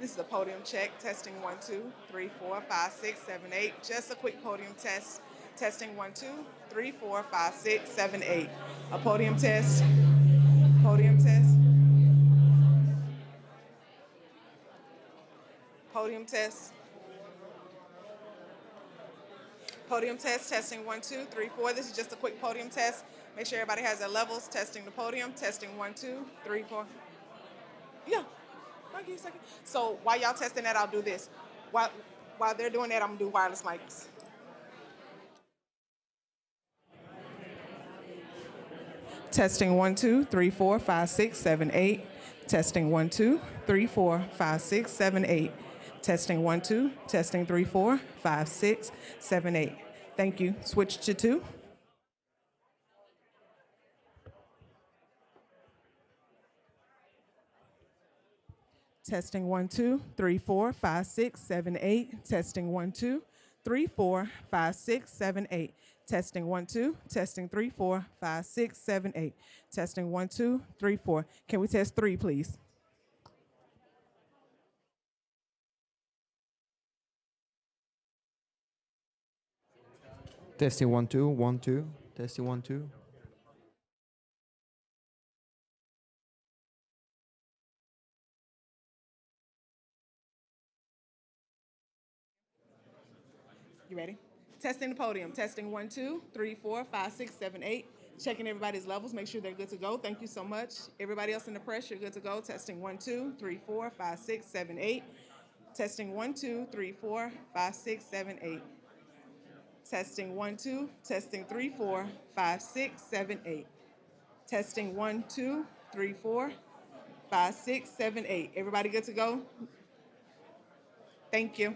This is a podium check. Testing 1, 2, 3, 4, 5, 6, 7, 8. Just a quick podium test. Testing 1, 2, 3, 4, 5, 6, 7, 8. A podium test. Podium test. Podium test. Podium test. Testing 1, 2, 3, 4. This is just a quick podium test. Make sure everybody has their levels. Testing the podium. Testing 1, 2, 3, 4. Yeah. I'll give you a second. So while y'all testing that, I'll do this. While they're doing that, I'm gonna do wireless mics. Testing 1, 2, 3, 4, 5, 6, 7, 8. Testing 1, 2, 3, 4, 5, 6, 7, 8. Testing 1, 2. Testing 3, 4, 5, 6, 7, 8. Thank you. Switch to 2. Testing 1, 2, 3, 4, 5, 6, 7, 8. Testing 1, 2, 3, 4, 5, 6, 7, 8. Testing 1, 2. Testing 3, 4, 5, 6, 7, 8. Testing 1, 2, 3, 4. Can we test 3, please? Testing 1 2 1 2. Testing 1 2. You ready? Testing the podium. Testing 1, 2, 3, 4, 5, 6, 7, 8. Checking everybody's levels. Make sure they're good to go. Thank you so much. Everybody else in the press, you're good to go. Testing 1, 2, 3, 4, 5, 6, 7, 8. Testing 1, 2, 3, 4, 5, 6, 7, 8. Testing 1, 2. Testing 3, 4, 5, 6, 7, 8. Testing 1, 2, 3, 4, 5, 6, 7, 8. Everybody good to go? Thank you.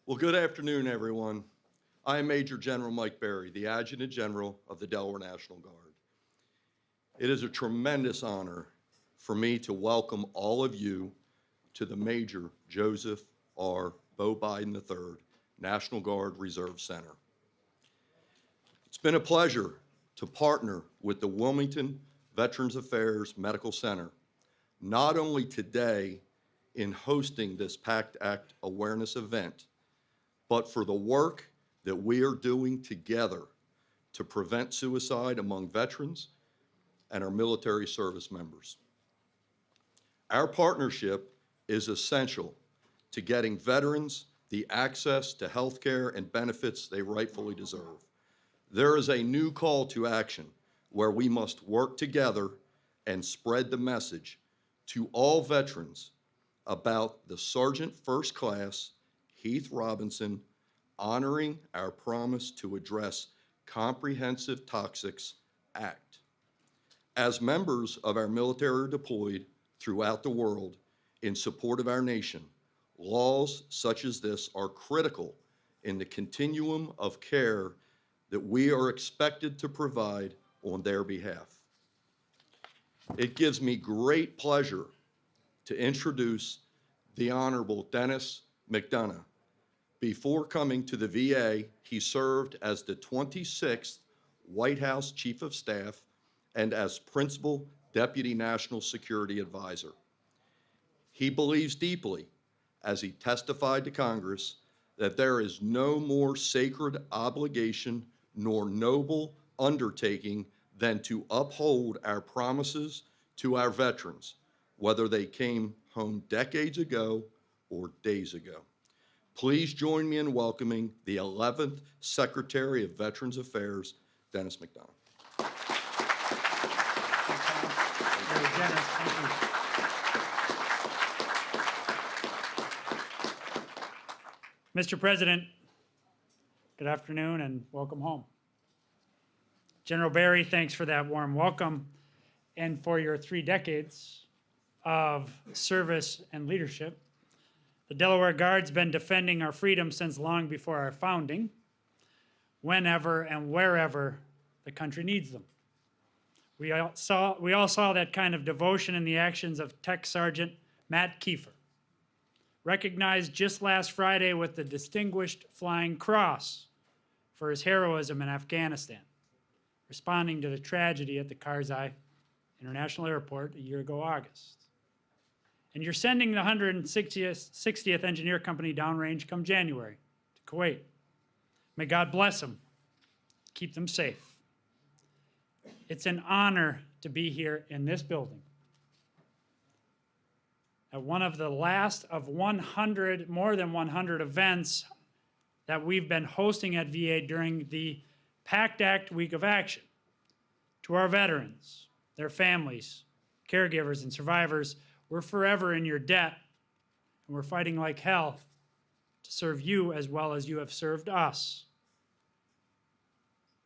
Well, good afternoon, everyone. I am Major General Mike Berry, the Adjutant General of the Delaware National Guard. It is a tremendous honor for me to welcome all of you to the Major Joseph R. Bo Biden III National Guard Reserve Center. It's been a pleasure to partner with the Wilmington Veterans Affairs Medical Center, not only today in hosting this PACT Act awareness event, but for the work that we are doing together to prevent suicide among veterans and our military service members. Our partnership is essential to getting veterans the access to health care and benefits they rightfully deserve. There is a new call to action where we must work together and spread the message to all veterans about the Sergeant First Class Heath Robinson honoring our promise to address Comprehensive Toxics Act. As members of our military deployed throughout the world in support of our nation, laws such as this are critical in the continuum of care that we are expected to provide on their behalf. It gives me great pleasure to introduce the Honorable Dennis McDonough. Before coming to the VA, he served as the 26th White House Chief of Staff and as Principal Deputy National Security Advisor. He believes deeply, as he testified to Congress, that there is no more sacred obligation nor noble undertaking than to uphold our promises to our veterans, whether they came home decades ago or days ago. Please join me in welcoming the 11th Secretary of Veterans Affairs, Dennis McDonough. Very generous. Thank you. Mr. President, good afternoon and welcome home. General Berry, thanks for that warm welcome and for your 3 decades of service and leadership. The Delaware Guard's been defending our freedom since long before our founding, whenever and wherever the country needs them. We all saw that kind of devotion in the actions of Tech Sergeant Matt Kiefer, recognized just last Friday with the Distinguished Flying Cross for his heroism in Afghanistan, responding to the tragedy at the Karzai International Airport a year ago August. And you're sending the 160th Engineer Company downrange come January to Kuwait. May God bless them, keep them safe. It's an honor to be here in this building at one of the last of more than 100 events that we've been hosting at VA during the PACT Act Week of Action. To our veterans, their families, caregivers, and survivors, we're forever in your debt, and we're fighting like hell to serve you as well as you have served us.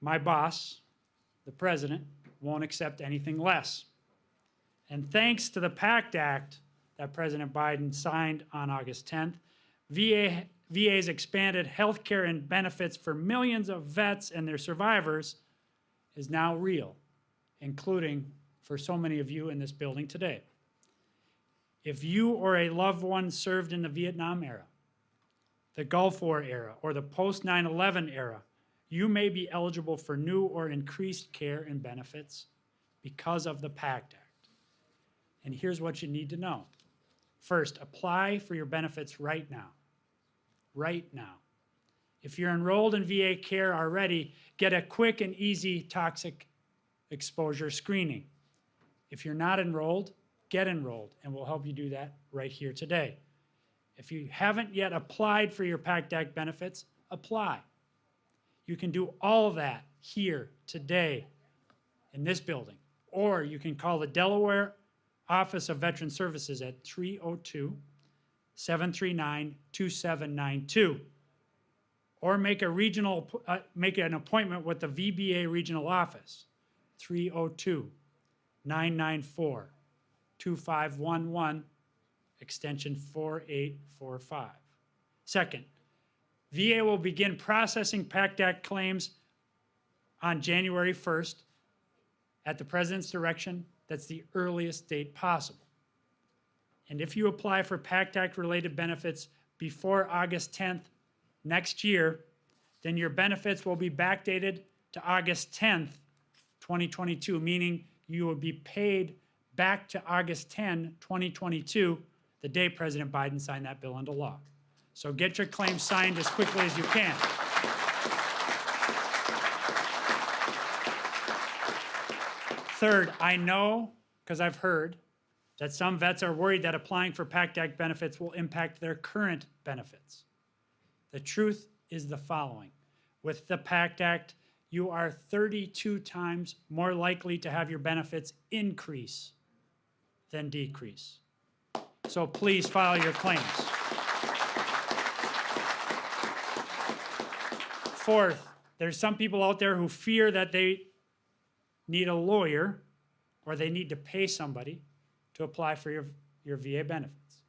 My boss, the President, won't accept anything less. And thanks to the PACT Act that President Biden signed on August 10th, VA's expanded health care and benefits for millions of vets and their survivors is now real, including for so many of you in this building today. If you or a loved one served in the Vietnam era, the Gulf War era, or the post-9/11 era, you may be eligible for new or increased care and benefits because of the PACT Act. And here's what you need to know. First, apply for your benefits right now. Right now. If you're enrolled in VA care already, get a quick and easy toxic exposure screening. If you're not enrolled, get enrolled, and we'll help you do that right here today. If you haven't yet applied for your PACT Act benefits, apply. You can do all of that here today in this building, or you can call the Delaware Office of Veteran Services at 302-739-2792, or make an appointment with the VBA regional office, 302-994-2511, extension 4845. Second, VA will begin processing PACT Act claims on January 1st at the President's direction. That's the earliest date possible. And if you apply for PACT Act related benefits before August 10th next year, then your benefits will be backdated to August 10th, 2022, meaning you will be paid back to August 10, 2022, the day President Biden signed that bill into law. So get your claims signed as quickly as you can. Third, I know, because I've heard, that some vets are worried that applying for PACT Act benefits will impact their current benefits. The truth is the following. With the PACT Act, you are 32 times more likely to have your benefits increase than decrease. So please file your claims. Fourth, there's some people out there who fear that they need a lawyer or they need to pay somebody to apply for your VA benefits.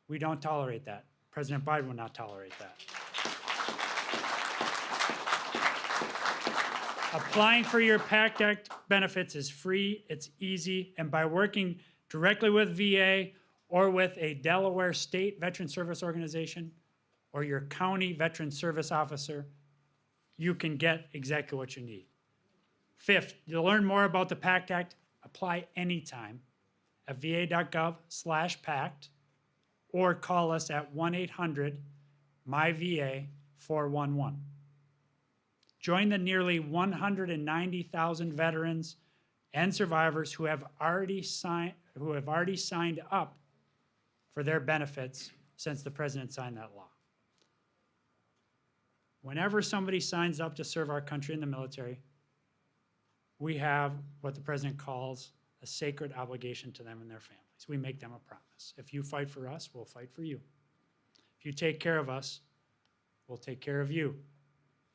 We don't tolerate that. President Biden will not tolerate that. Applying for your PACT Act benefits is free, it's easy, and by working directly with VA or with a Delaware State Veteran Service Organization or your county veteran service officer, you can get exactly what you need. Fifth, to learn more about the PACT Act, apply anytime at va.gov/PACT or call us at 1-800-MY-VA-411. Join the nearly 190,000 veterans and survivors who have already signed up for their benefits since the president signed that law. Whenever somebody signs up to serve our country in the military, we have what the president calls a sacred obligation to them and their families. We make them a promise. If you fight for us, we'll fight for you. If you take care of us, we'll take care of you.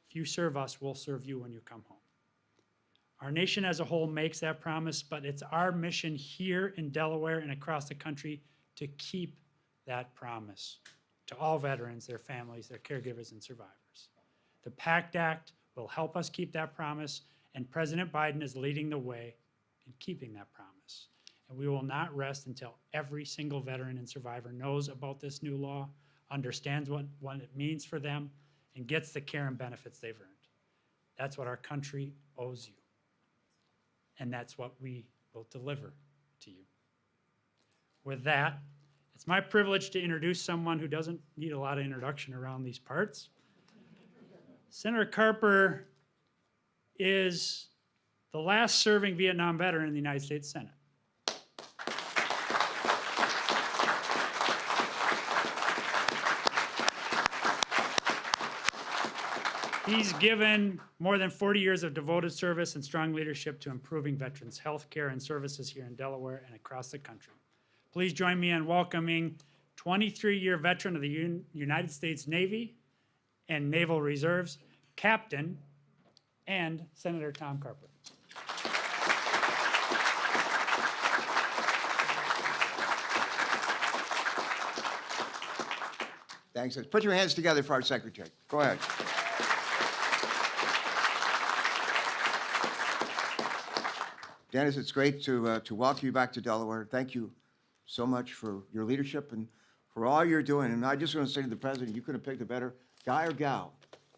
If you serve us, we'll serve you when you come home. Our nation as a whole makes that promise, but it's our mission here in Delaware and across the country to keep that promise to all veterans, their families, their caregivers, and survivors. The PACT Act will help us keep that promise, and President Biden is leading the way in keeping that promise. And we will not rest until every single veteran and survivor knows about this new law, understands what it means for them, and gets the care and benefits they've earned. That's what our country owes you. And that's what we will deliver to you. With that, it's my privilege to introduce someone who doesn't need a lot of introduction around these parts. Senator Carper is the last serving Vietnam veteran in the United States Senate. He's given more than 40 years of devoted service and strong leadership to improving veterans' health care and services here in Delaware and across the country. Please join me in welcoming 23-year veteran of the United States Navy and Naval Reserves, Captain and Senator Tom Carper. Thanks. Let's put your hands together for our secretary. Go ahead. Dennis, it's great to welcome you back to Delaware. Thank you so much for your leadership and for all you're doing. And I just want to say to the president, you could have picked a better guy or gal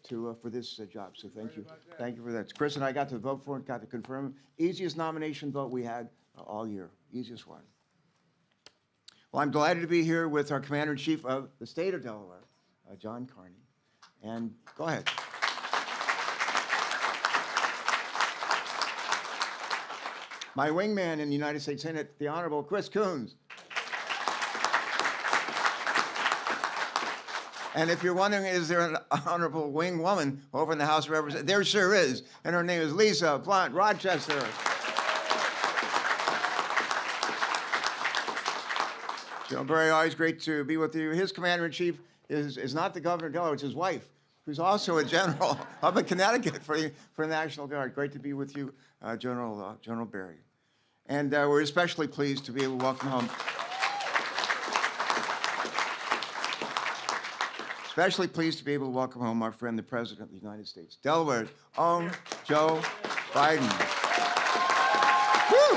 for this job. So thank you. Thank you for that. Chris and I got to vote for it, got to confirm it. Easiest nomination vote we had all year. Easiest one. Well, I'm delighted to be here with our Commander-in-Chief of the state of Delaware, John Carney. And go ahead. My wingman in the United States Senate, the Honorable Chris Coons. And if you're wondering, is there an honorable wing woman over in the House of Representatives? There sure is. And her name is Lisa Blunt Rochester. General Berry, always great to be with you. His commander-in-chief is not the governor of Delaware, it's his wife, who's also a general up in Connecticut for the National Guard. Great to be with you, General Berry. And we're especially pleased to be able to welcome home Especially pleased to be able to welcome home our friend, the President of the United States, Delaware's own Joe Biden. Woo!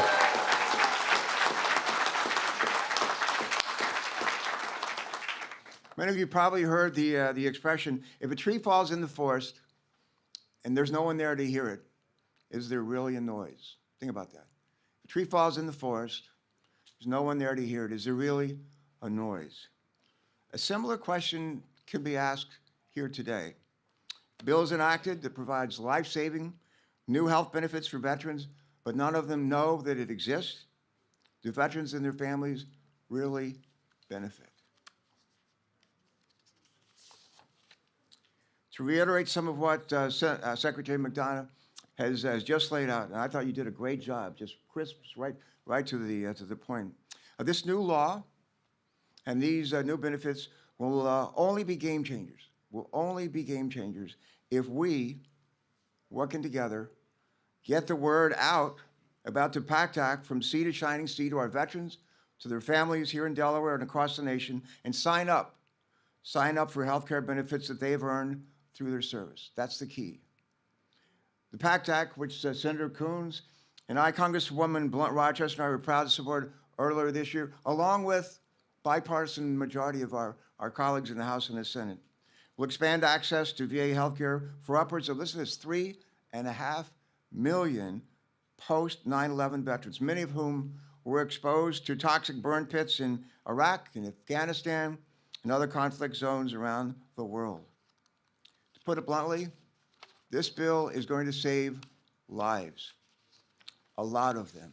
Many of you probably heard the expression, if a tree falls in the forest and there's no one there to hear it, is there really a noise? Think about that. If a tree falls in the forest, there's no one there to hear it, is there really a noise? A similar question can be asked here today. The bill is enacted that provides life-saving new health benefits for veterans, but none of them know that it exists. Do veterans and their families really benefit? To reiterate some of what Secretary McDonough has just laid out, and I thought you did a great job, just crisp, right to the point. This new law and these new benefits will only be game changers. Will only be game changers if we, working together, get the word out about the PACT Act from sea to shining sea to our veterans, to their families here in Delaware and across the nation, and sign up for health care benefits that they've earned through their service. That's the key. The PACT Act, which Senator Coons and I, Congresswoman Blunt Rochester, and I were proud to support earlier this year, along with bipartisan majority of our colleagues in the House and the Senate, will expand access to VA health care for upwards of, listen to this, 3.5 million post-9/11 veterans, many of whom were exposed to toxic burn pits in Iraq and Afghanistan and other conflict zones around the world. To put it bluntly, this bill is going to save lives, a lot of them.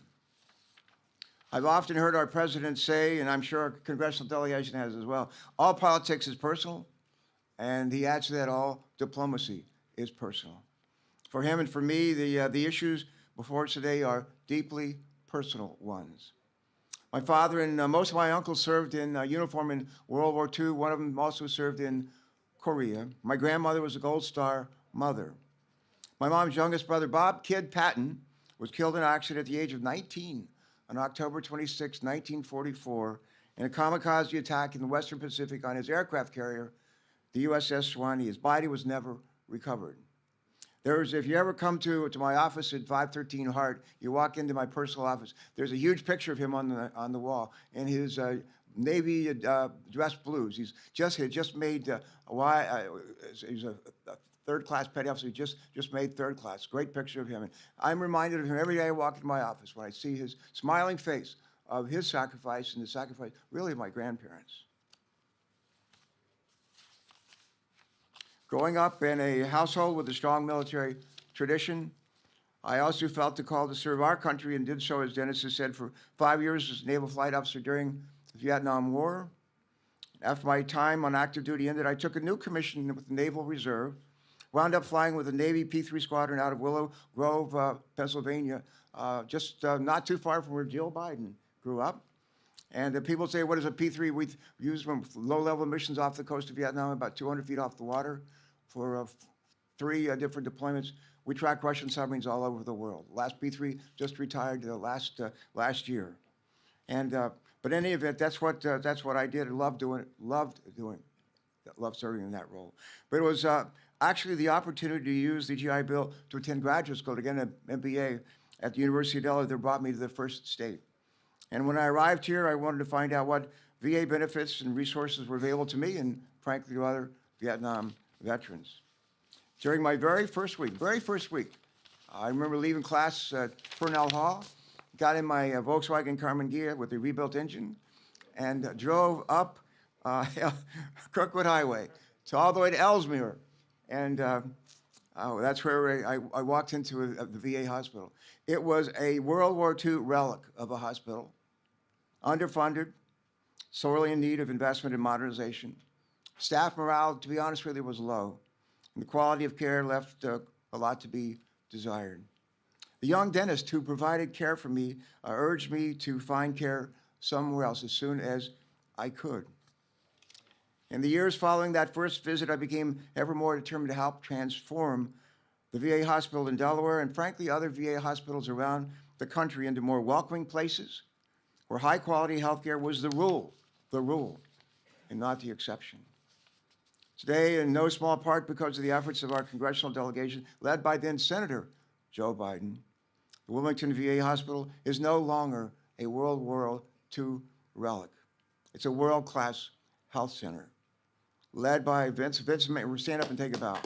I've often heard our president say, and I'm sure our congressional delegation has as well, all politics is personal, and he adds to that, all diplomacy is personal. For him and for me, the issues before us today are deeply personal ones. My father and most of my uncles served in uniform in World War II. One of them also served in Korea. My grandmother was a Gold Star mother. My mom's youngest brother, Bob Kid Patton, was killed in an accident at the age of 19 on October 26, 1944, in a kamikaze attack in the Western Pacific on his aircraft carrier, the USS Swanee. His body was never recovered. If you ever come to my office at 513 Hart, you walk into my personal office, there's a huge picture of him on the wall in his Navy dress blues. He just made he's a third-class petty officer. He just made third class. Great picture of him. And I'm reminded of him every day I walk into my office when I see his smiling face of his sacrifice and the sacrifice, really, of my grandparents. Growing up in a household with a strong military tradition, I also felt the call to serve our country and did so, as Dennis has said, for 5 years as a naval flight officer during the Vietnam War. After my time on active duty ended, I took a new commission with the Naval Reserve, wound up flying with the Navy P-3 Squadron out of Willow Grove, Pennsylvania, just not too far from where Jill Biden grew up. And people say, what is a P-3? We use them for low-level missions off the coast of Vietnam, about 200 feet off the water, for 3 different deployments. We track Russian submarines all over the world. Last P-3 just retired last year. And but in any event, that's what I did. I loved doing it. Loved serving in that role. But it was actually the opportunity to use the GI Bill to attend graduate school, to get an MBA at the University of Delaware that brought me to the first state. And when I arrived here, I wanted to find out what VA benefits and resources were available to me and, frankly, to other Vietnam veterans. During my very first week, I remember leaving class at Purnell Hall, got in my Volkswagen Carmen Ghia with a rebuilt engine, and drove up Crookwood Highway to all the way to Ellesmere. And that's where I walked into the VA hospital. It was a World War II relic of a hospital, underfunded, sorely in need of investment and modernization. Staff morale, to be honest with you, was low, and the quality of care left a lot to be desired. The young dentist who provided care for me urged me to find care somewhere else as soon as I could. In the years following that first visit, I became ever more determined to help transform the VA hospital in Delaware and, frankly, other VA hospitals around the country into more welcoming places where high-quality health care was the rule, and not the exception. Today, in no small part because of the efforts of our congressional delegation, led by then Senator Joe Biden, the Wilmington VA Hospital is no longer a World War II relic. It's a world-class health center, led by Vince. Vince, stand up and take a bow.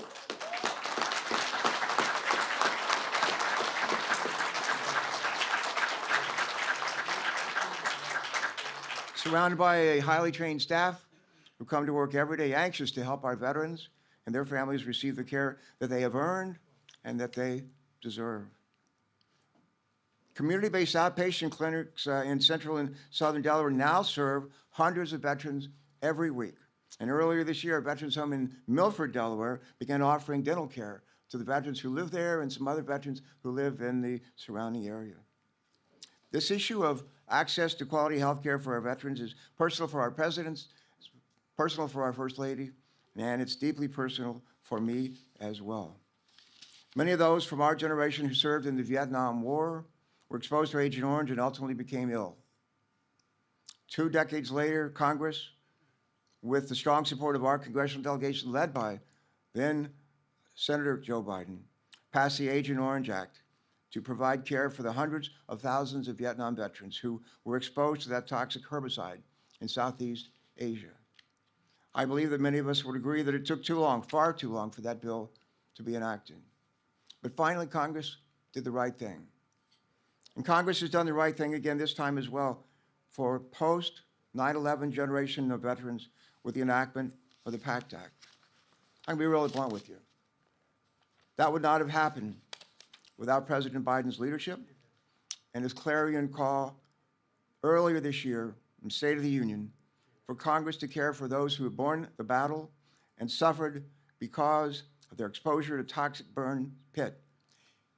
Surrounded by a highly trained staff who come to work every day anxious to help our veterans and their families receive the care that they have earned and that they deserve. Community-based outpatient clinics in central and southern Delaware now serve hundreds of veterans every week. And earlier this year, a veterans home in Milford, Delaware, began offering dental care to the veterans who live there and some other veterans who live in the surrounding area. This issue of access to quality health care for our veterans is personal for our presidents, it's personal for our First Lady, and it's deeply personal for me as well. Many of those from our generation who served in the Vietnam War were exposed to Agent Orange and ultimately became ill. 2 decades later, Congress, with the strong support of our congressional delegation led by then Senator Joe Biden, passed the Agent Orange Act to provide care for the hundreds of thousands of Vietnam veterans who were exposed to that toxic herbicide in Southeast Asia. I believe that many of us would agree that it took too long, far too long, for that bill to be enacted. But finally, Congress did the right thing. And Congress has done the right thing again this time as well for post-9/11 generation of veterans with the enactment of the PACT Act. I'm going to be really blunt with you. That would not have happened without President Biden's leadership and his clarion call earlier this year in State of the Union for Congress to care for those who have borne the battle and suffered because of their exposure to toxic burn pit.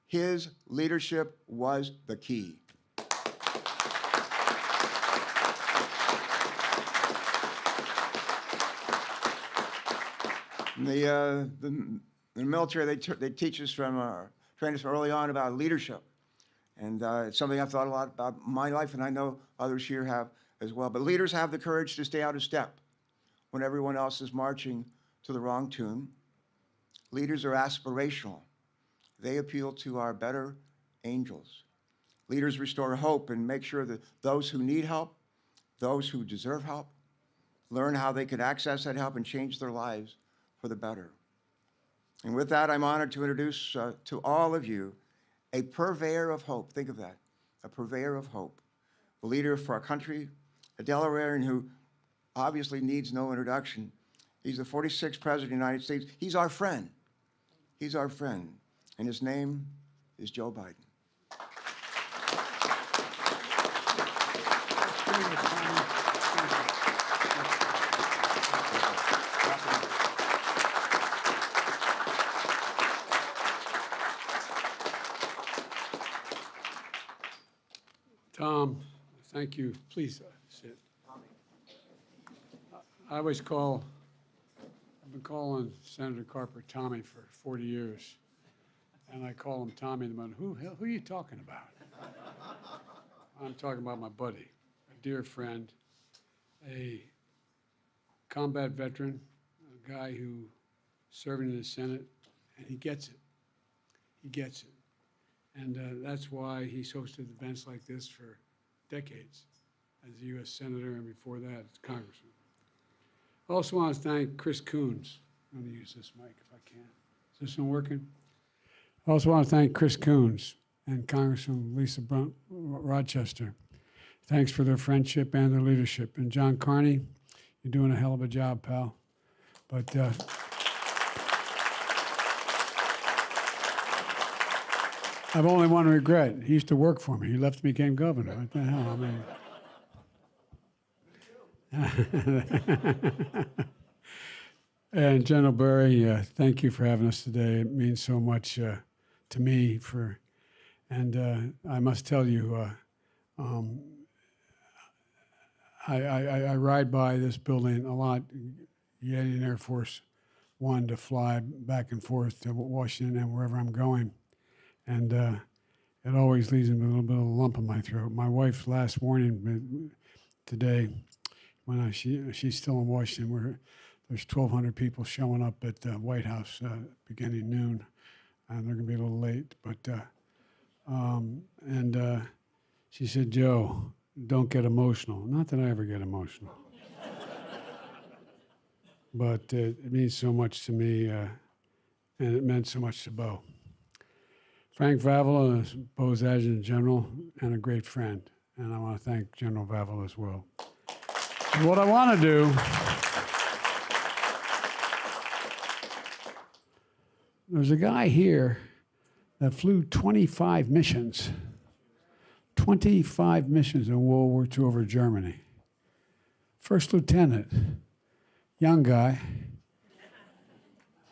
His leadership was the key. The military, they teach us train us early on about leadership. And it's something I've thought a lot about in my life, and I know others here have as well. But leaders have the courage to stay out of step when everyone else is marching to the wrong tune. Leaders are aspirational. They appeal to our better angels. Leaders restore hope and make sure that those who need help, those who deserve help, learn how they can access that help and change their lives for the better. And with that, I'm honored to introduce to all of you a purveyor of hope. Think of that, a purveyor of hope, a leader for our country, a Delawarean who obviously needs no introduction. He's the 46th President of the United States. He's our friend. He's our friend. And his name is Joe Biden. Tom, thank you. Please sit. I always I've been calling Senator Carper Tommy for 40 years. And I call him Tommy, and I'm who are you talking about? I'm talking about my buddy, a dear friend, a combat veteran, a guy who serving in the Senate, and he gets it. He gets it. And that's why he's hosted events like this for decades as a U.S. Senator, and before that, as Congressman. I also want to thank Chris Coons. I'm going to use this mic if I can. Is this one working? I also want to thank Chris Coons and Congresswoman Lisa Brunt Rochester. Thanks for their friendship and their leadership. And John Carney, you're doing a hell of a job, pal. But I've only one regret. He used to work for me. He left and became governor. What the hell? I mean. And General Berry, thank you for having us today. It means so much to me. And I must tell you, I ride by this building a lot, getting Air Force One to fly back and forth to Washington and wherever I'm going. And it always leaves me with a little bit of a lump in my throat. My wife's last warning today, when she's still in Washington, there's 1,200 people showing up at the White House beginning noon, and they're going to be a little late. But she said, "Joe, don't get emotional." Not that I ever get emotional, but it means so much to me, and it meant so much to Bo. Frank Vavala is Bo's Adjutant General and a great friend, and I want to thank General Vavala as well. And what I want to do, there's a guy here that flew 25 missions. 25 missions in World War II over Germany. First lieutenant, young guy,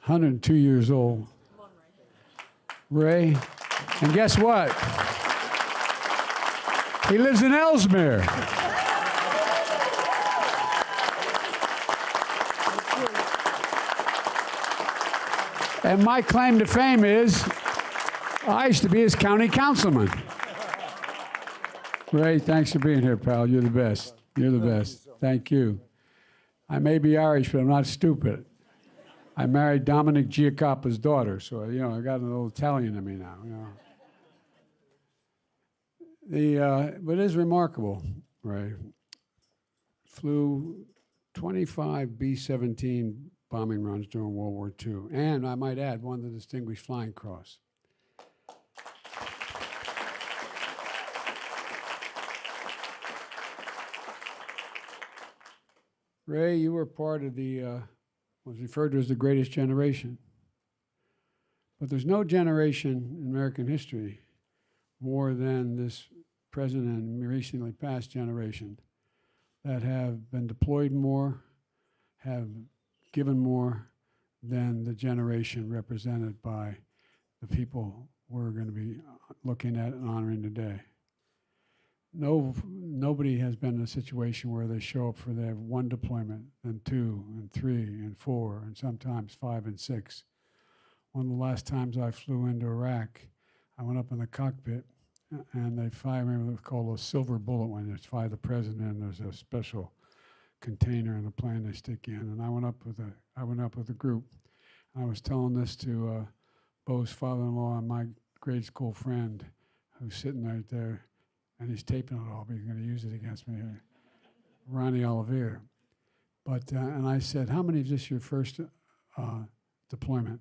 102 years old. Ray, and guess what? He lives in Ellesmere. And my claim to fame is I used to be his county councilman. Ray, thanks for being here, pal. You're the best. You're the best. Thank you. I may be Irish, but I'm not stupid. I married Dominic Giacoppa's daughter, so, you know, I got a little Italian in me now, you know. But it is remarkable, Ray. Flew 25 B-17 bombing runs during World War II, and I might add, won the Distinguished Flying Cross. Ray, you were part of the, was referred to as the greatest generation. But there's no generation in American history more than this present and recently past generation that have been deployed more, have given more than the generation represented by the people we're going to be looking at and honoring today. Nobody has been in a situation where they show up for their one deployment, then 2, and 3, and 4, and sometimes 5 and 6. One of the last times I flew into Iraq, I went up in the cockpit, and they fire me what's called a silver bullet when they fire the president, and there's a special container in the plane they stick in. And I went up with a group, and I was telling this to Bo's father-in-law and my grade school friend, who's sitting right there. And he's taping it all, but he's going to use it against me here. Ronnie Olivier. But, and I said, how many of this your first deployment?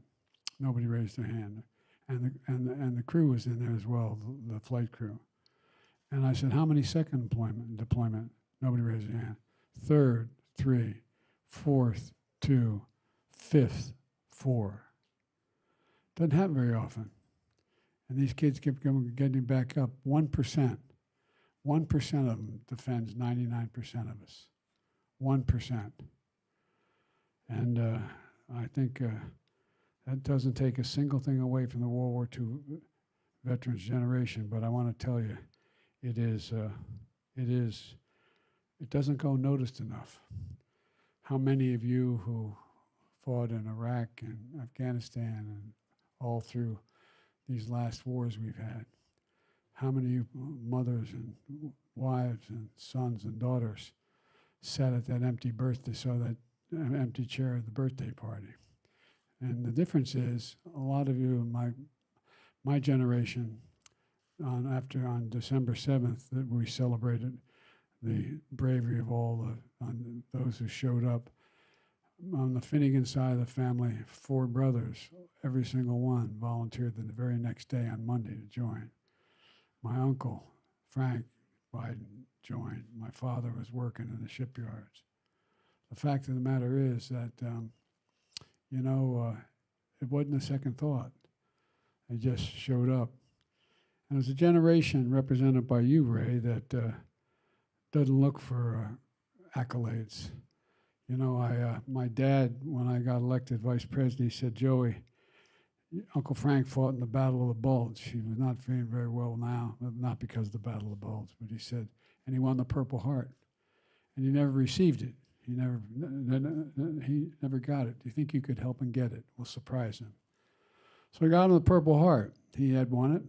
Nobody raised their hand. And the crew was in there as well, the flight crew. And I said, how many second deployment? Nobody raised their hand. Third, 3. Fourth, 2. Fifth, 4. Doesn't happen very often. And these kids kept getting back up. 1%. 1% of them defends 99% of us. 1%. And I think that doesn't take a single thing away from the World War II veterans generation, but I want to tell you, it doesn't go noticed enough. How many of you who fought in Iraq and Afghanistan and all through these last wars we've had, how many of you mothers and wives and sons and daughters sat at that empty saw that empty chair at the birthday party? And the difference is, a lot of you, my generation, on December 7th, that we celebrated the bravery of all those who showed up. On the Finnegan side of the family, 4 brothers, every single one volunteered the very next day on Monday to join. My uncle, Frank Biden, joined. My father was working in the shipyards. The fact of the matter is that, it wasn't a second thought. They just showed up. And there's a generation represented by you, Ray, that doesn't look for accolades. You know, my dad, when I got elected vice president, he said, Joey, Uncle Frank fought in the Battle of the Bulge. He was not feeling very well now, not because of the Battle of the Bulge, but he said, and he won the Purple Heart. And he never received it. He never got it. Do you think you could help him get it? We'll surprise him. So I got him the Purple Heart. He had won it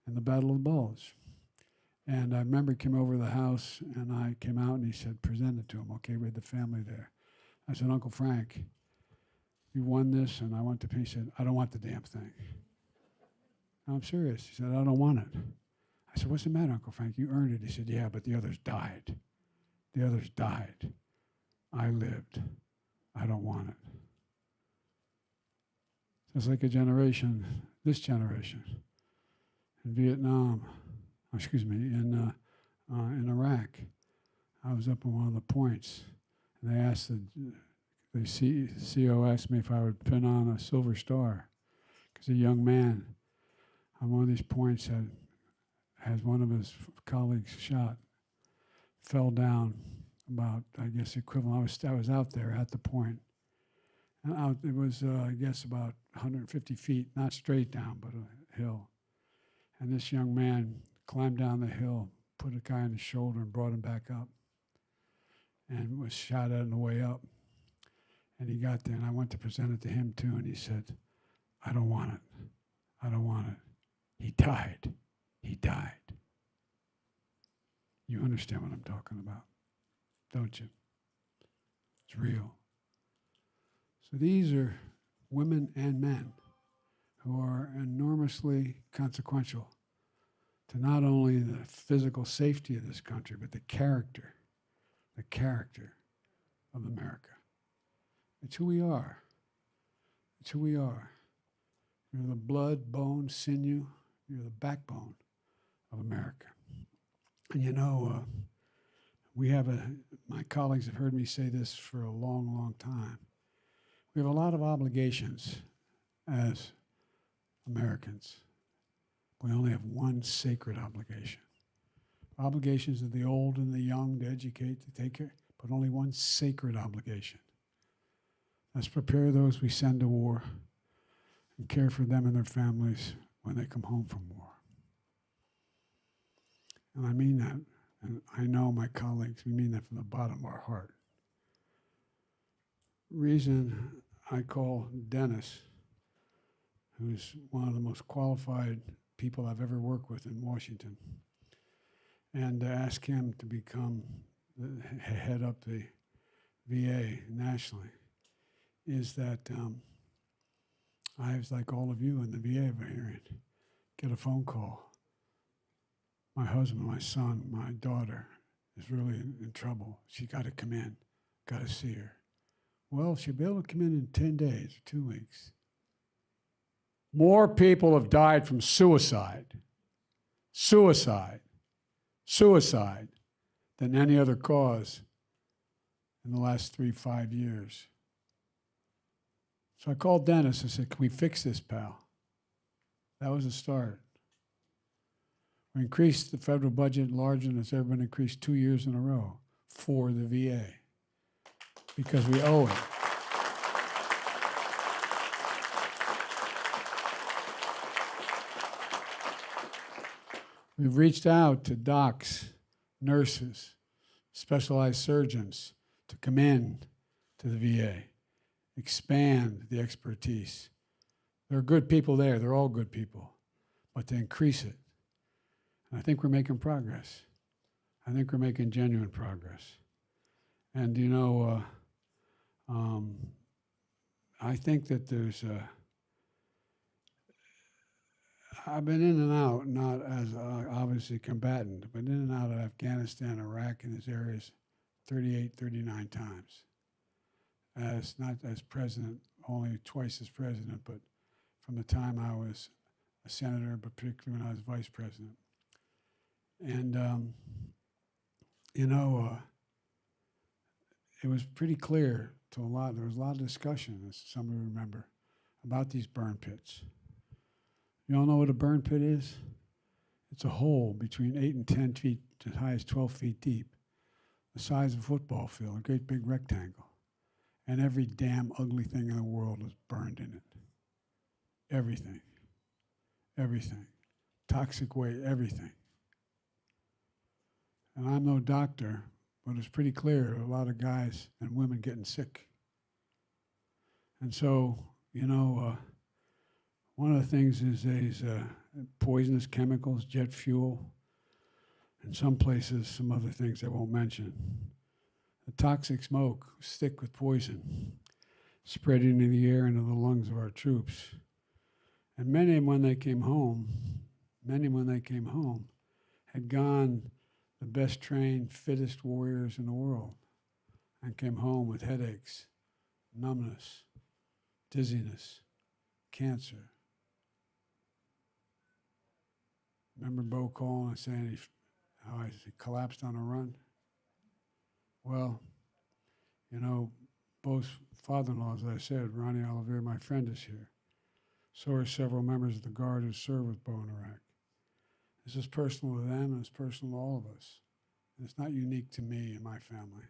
in the Battle of the Bulge. And I remember he came over to the house, and I came out, and he said, present it to him. Okay, we had the family there. I said, Uncle Frank, you won this, and I went to He said, I don't want the damn thing. I'm serious. He said, I don't want it. I said, what's the matter, Uncle Frank? You earned it. He said, yeah, but the others died. The others died. I lived. I don't want it. It's like a generation, this generation, in Vietnam, in Iraq. I was up on one of the points, and they asked the CO asked me if I would pin on a silver star, because a young man on one of these points has one of his colleagues shot, fell down about, I guess, equivalent. I was out there at the point. And it was, I guess, about 150 feet, not straight down, but a hill. And this young man climbed down the hill, put a guy on his shoulder, and brought him back up, and was shot at on the way up. And he got there, and I went to present it to him too, and he said, I don't want it. I don't want it. He died. He died. You understand what I'm talking about, don't you? It's real. So these are women and men who are enormously consequential to not only the physical safety of this country, but the character of America. It's who we are. It's who we are. You're the blood, bone, sinew. You're the backbone of America. And you know, my colleagues have heard me say this for a long, long time. We have a lot of obligations as Americans. We only have one sacred obligation. Obligations of the old and the young to educate, to take care, but only one sacred obligation. Let's prepare those we send to war and care for them and their families when they come home from war. And I mean that, and I know my colleagues, we mean that from the bottom of our heart. Reason I call Dennis, who's one of the most qualified people I've ever worked with in Washington, and to ask him to head up the VA nationally, is that I was like all of you in the VA variant, get a phone call. My husband, my son, my daughter is really in trouble. She got to come in, got to see her. Well, she'll be able to come in 10 days or 2 weeks. More people have died from suicide than any other cause in the last 3-5 years. So I called Dennis and said, can we fix this, pal? That was the start. We increased the federal budget larger than it's ever been increased 2 years in a row for the VA because we owe it. We've reached out to docs, nurses, specialized surgeons to come in to the VA, expand the expertise. There are good people there. They're all good people, but to increase it. And I think we're making progress. I think we're making genuine progress. And, you know, I think that there's I've been in and out, not as obviously combatant, but in and out of Afghanistan, Iraq, and these areas 38, 39 times. Not as president, only twice as president, but from the time I was a senator, but particularly when I was vice president. And, you know, it was pretty clear to there was a lot of discussion, as some of you remember, about these burn pits. You all know what a burn pit is? It's a hole between 8 and 10 feet, as high as 12 feet deep, the size of a football field, a great big rectangle. And every damn ugly thing in the world is burned in it. Everything. Everything. Toxic waste, everything. And I'm no doctor, but it's pretty clear a lot of guys and women getting sick. And so, you know, one of the things is these poisonous chemicals, jet fuel, and some places, some other things I won't mention, The toxic smoke was thick with poison, spreading into the air into the lungs of our troops. And many when they came home, had gone the best trained, fittest warriors in the world and came home with headaches, numbness, dizziness, cancer. Remember Bo calling and saying how he collapsed on a run? Well, you know, Bo's father-in-law, as I said, Ronnie Oliver, my friend, is here. So are several members of the Guard who served with Bo in Iraq. This is personal to them, and it's personal to all of us. And it's not unique to me and my family.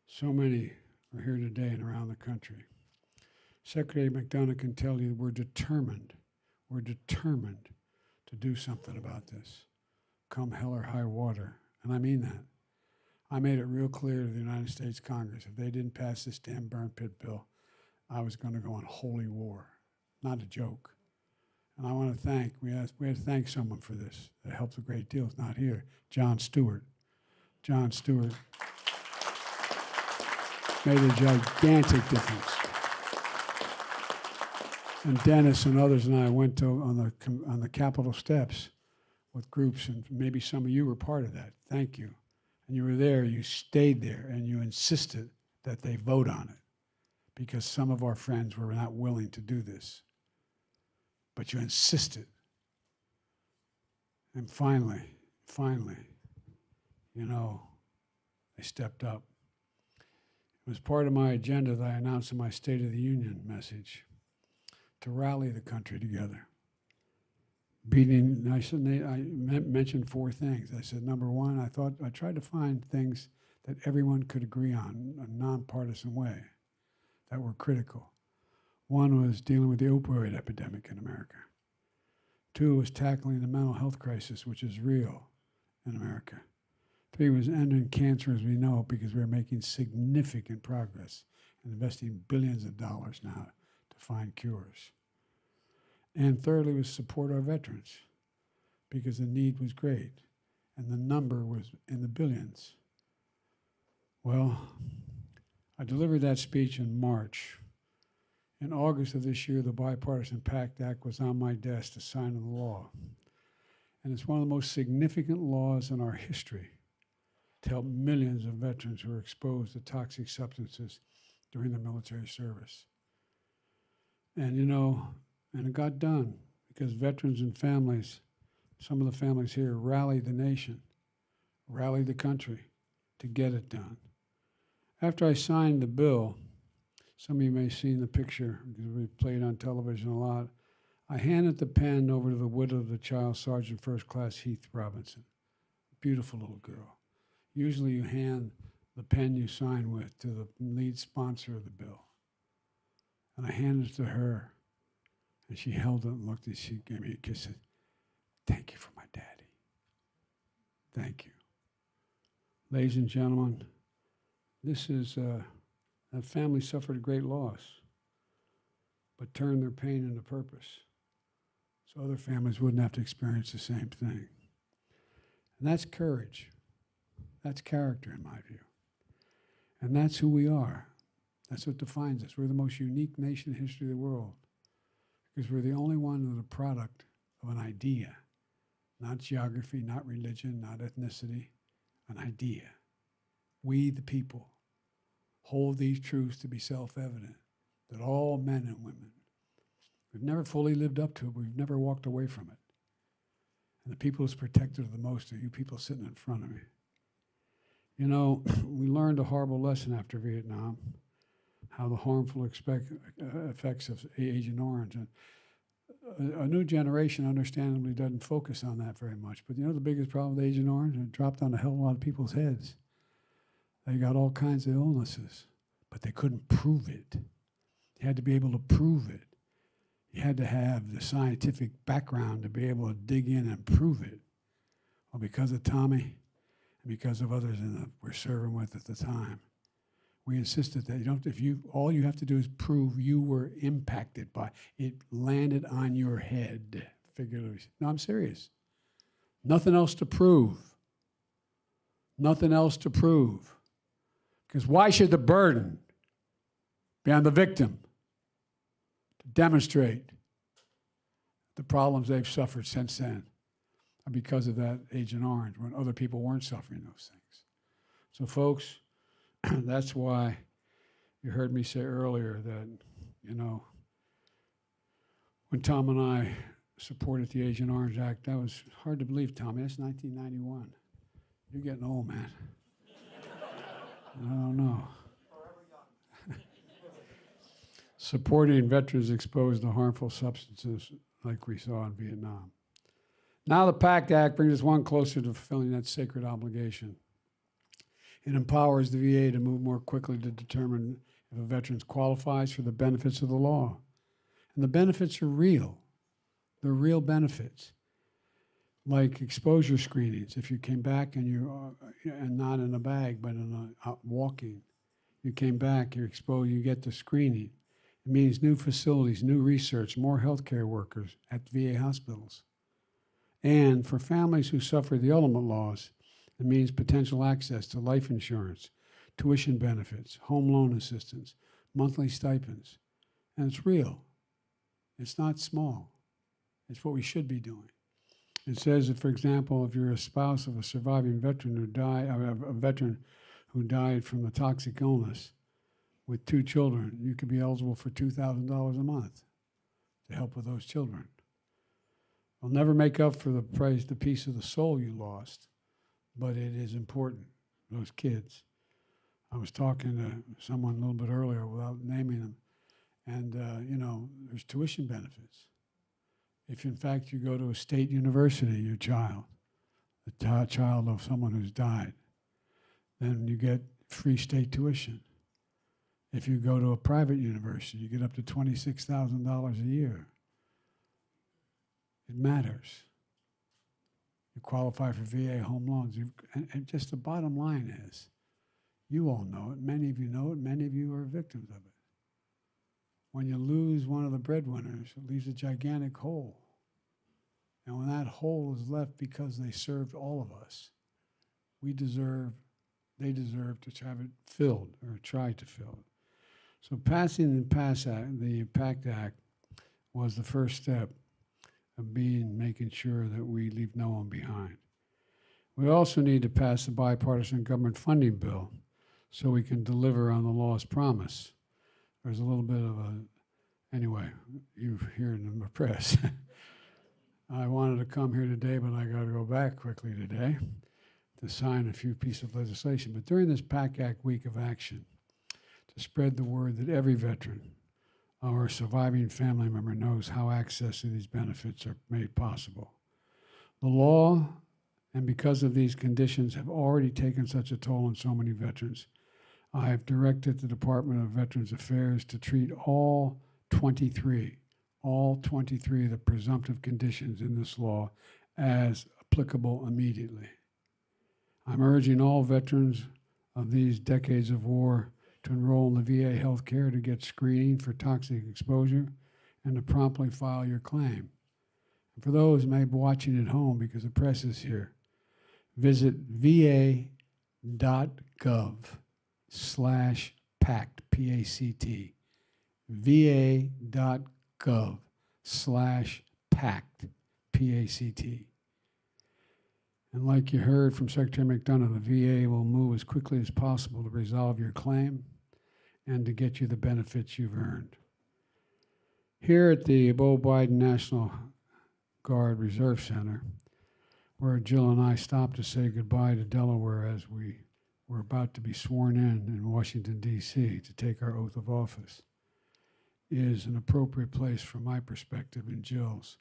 So many are here today and around the country. Secretary McDonough can tell you we're determined to do something about this, come hell or high water. And I mean that. I made it real clear to the United States Congress, if they didn't pass this damn burn pit bill, I was going to go on holy war. Not a joke. And I want to thank, we had to thank someone for this. That helped a great deal. It's not here. John Stewart. John Stewart made a gigantic difference. And Dennis and others and I went to on the Capitol steps with groups, and maybe some of you were part of that. Thank you. And you were there, you stayed there, and you insisted that they vote on it because some of our friends were not willing to do this. But you insisted. And finally, you know, they stepped up. It was part of my agenda that I announced in my State of the Union message to rally the country together. I mentioned 4 things. I said, number one, I tried to find things that everyone could agree on in a nonpartisan way that were critical. 1 was dealing with the opioid epidemic in America. 2 was tackling the mental health crisis, which is real in America. 3 was ending cancer as we know it, because we're making significant progress and investing billions of dollars now to find cures. And thirdly was support our veterans, because the need was great and the number was in the billions. Well, I delivered that speech in March. In August of this year, the bipartisan PACT Act was on my desk to sign into law. And it's one of the most significant laws in our history to help millions of veterans who are exposed to toxic substances during their military service. And you know, and it got done because veterans and families, some of the families here, rallied the nation, rallied the country to get it done. After I signed the bill, some of you may have seen the picture because we played on television a lot. I handed the pen over to the widow of the child, Sergeant First Class Heath Robinson. Beautiful little girl. Usually you hand the pen you sign with to the lead sponsor of the bill. And I handed it to her, and she held it and looked, and she gave me a kiss and said, "Thank you for my daddy. Thank you." Ladies and gentlemen, this is, that family suffered a great loss, but turned their pain into purpose so other families wouldn't have to experience the same thing. And that's courage. That's character, in my view. And that's who we are. That's what defines us. We're the most unique nation in the history of the world because we're the only one that are a product of an idea, not geography, not religion, not ethnicity, an idea. We, the people, hold these truths to be self-evident, that all men and women, we've never fully lived up to it, but we've never walked away from it. And the people who's protected the most are you people sitting in front of me. You know, we learned a horrible lesson after Vietnam, how the harmful effects of Agent Orange. And a new generation understandably doesn't focus on that very much. But you know the biggest problem with Agent Orange? It dropped on a hell of a lot of people's heads. They got all kinds of illnesses, but they couldn't prove it. You had to be able to prove it. You had to have the scientific background to be able to dig in and prove it. Well, because of Tommy and because of others we're serving with at the time, we insisted that all you have to do is prove you were impacted by it, landed on your head, figuratively. No, I'm serious. Nothing else to prove. Nothing else to prove. Because why should the burden be on the victim to demonstrate the problems they've suffered since then are because of that Agent Orange when other people weren't suffering those things? So folks, that's why you heard me say earlier that, you know, when Tom and I supported the Agent Orange Act, that was hard to believe, Tommy. That's 1991. You're getting old, man. I don't know. Supporting veterans exposed to harmful substances like we saw in Vietnam. Now the PACT Act brings us one closer to fulfilling that sacred obligation. It empowers the VA to move more quickly to determine if a veteran qualifies for the benefits of the law. And the benefits are real. They're real benefits, like exposure screenings. If you came back and you're and not in a bag, but in out walking, you came back, you're exposed, you get the screening. It means new facilities, new research, more healthcare workers at VA hospitals. And for families who suffer the ultimate loss, it means potential access to life insurance, tuition benefits, home loan assistance, monthly stipends. And it's real. It's not small. It's what we should be doing. It says that, for example, if you're a spouse of a surviving veteran who died, a veteran who died from a toxic illness with 2 children, you could be eligible for $2,000 a month to help with those children. It'll never make up for the price, the piece of the soul you lost, but it is important, those kids. I was talking to someone a little bit earlier without naming them, and, you know, there's tuition benefits. If, in fact, you go to a state university, your child, the child of someone who's died, then you get free state tuition. If you go to a private university, you get up to $26,000 a year. It matters. You qualify for VA home loans. And just the bottom line is, you all know it, many of you know it, many of you are victims of it. When you lose one of the breadwinners, it leaves a gigantic hole. And when that hole is left because they served all of us, they deserve to have it filled or try to fill it. So passing the PACT Act was the first step of making sure that we leave no one behind. We also need to pass the bipartisan government funding bill so we can deliver on the law's promise. There's a little bit of anyway, you hear it in the press. I wanted to come here today, but I got to go back quickly today to sign a few pieces of legislation. But during this PACT Act week of action, to spread the word that every veteran or surviving family member knows how access to these benefits are made possible. The law, and because of these conditions, have already taken such a toll on so many veterans. I have directed the Department of Veterans Affairs to treat all 23 of the presumptive conditions in this law as applicable immediately. I'm urging all veterans of these decades of war to enroll in the VA health care to get screening for toxic exposure and to promptly file your claim. And for those who may be watching at home because the press is here, visit va.gov/PACT, P-A-C-T, va.gov/PACT, P-A-C-T. And like you heard from Secretary McDonough, the VA will move as quickly as possible to resolve your claim and to get you the benefits you've earned. Here at the Beau Biden National Guard Reserve Center, where Jill and I stopped to say goodbye to Delaware as we were about to be sworn in Washington, D.C. to take our oath of office, is an appropriate place from my perspective and Jill's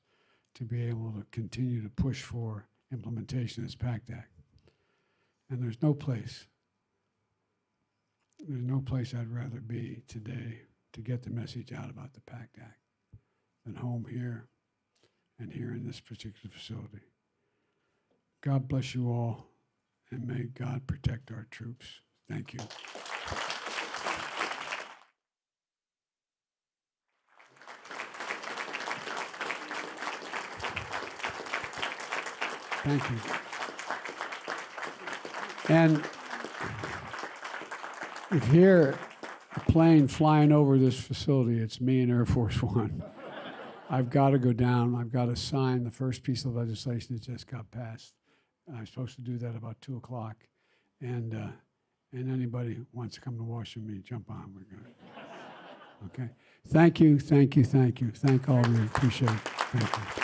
to be able to continue to push for implementation of this PACT Act. And there's no place I'd rather be today to get the message out about the PACT Act than home here and here in this particular facility. God bless you all, and may God protect our troops. Thank you. Thank you. And you hear a plane flying over this facility, it's me and Air Force One. I've got to go down. I've got to sign the first piece of legislation that just got passed. I'm supposed to do that about 2 o'clock. And anybody who wants to come to Washington, me, jump on. We're good. Okay. Thank you, thank you, thank you. Thank all of you. Appreciate it. Thank you.